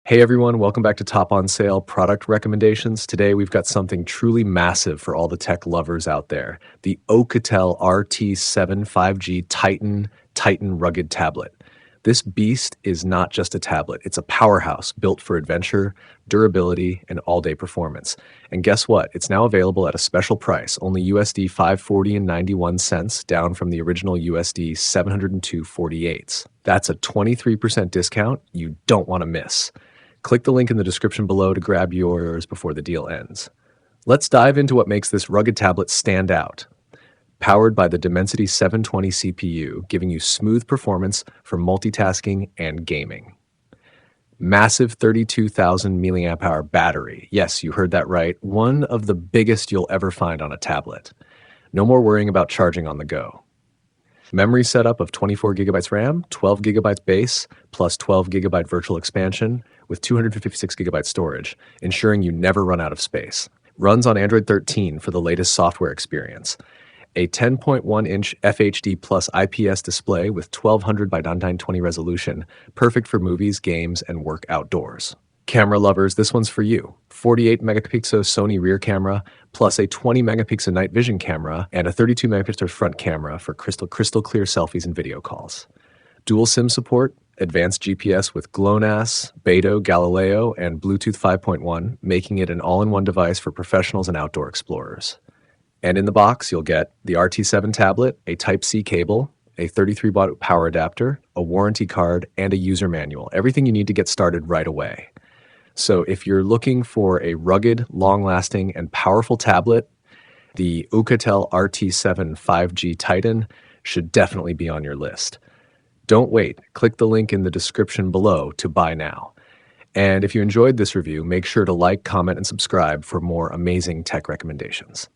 Hey everyone, welcome back to Top on Sale product recommendations. Today we've got something truly massive for all the tech lovers out there. The OUKITEL RT7 5G Titan rugged tablet. This beast is not just a tablet, it's a powerhouse built for adventure, durability, and all-day performance. And guess what? It's now available at a special price, only USD 540 and 91 cents, down from the original USD 702.48. That's a 23% discount you don't want to miss. Click the link in the description below to grab yours before the deal ends. Let's dive into what makes this rugged tablet stand out. Powered by the Dimensity 720 CPU, giving you smooth performance for multitasking and gaming. Massive 32,000 milliamp hour battery. Yes, you heard that right. One of the biggest you'll ever find on a tablet. No more worrying about charging on the go. Memory setup of 24 gigabytes RAM, 12 gigabytes base, plus 12 gigabyte virtual expansion with 256 gigabyte storage, ensuring you never run out of space. Runs on Android 13 for the latest software experience. A 10.1-inch FHD plus IPS display with 1200 by 9920 resolution, perfect for movies, games, and work outdoors. Camera lovers, this one's for you. 48 megapixel Sony rear camera, plus a 20 megapixel night vision camera, and a 32 megapixel front camera for crystal clear selfies and video calls. Dual SIM support, advanced GPS with GLONASS, Beidou, Galileo, and Bluetooth 5.1, making it an all-in-one device for professionals and outdoor explorers. And in the box, you'll get the RT7 tablet, a Type-C cable, a 33-watt power adapter, a warranty card, and a user manual. Everything you need to get started right away. So if you're looking for a rugged, long-lasting, and powerful tablet, the OUKITEL RT7 5G Titan should definitely be on your list. Don't wait. Click the link in the description below to buy now. And if you enjoyed this review, make sure to like, comment, and subscribe for more amazing tech recommendations.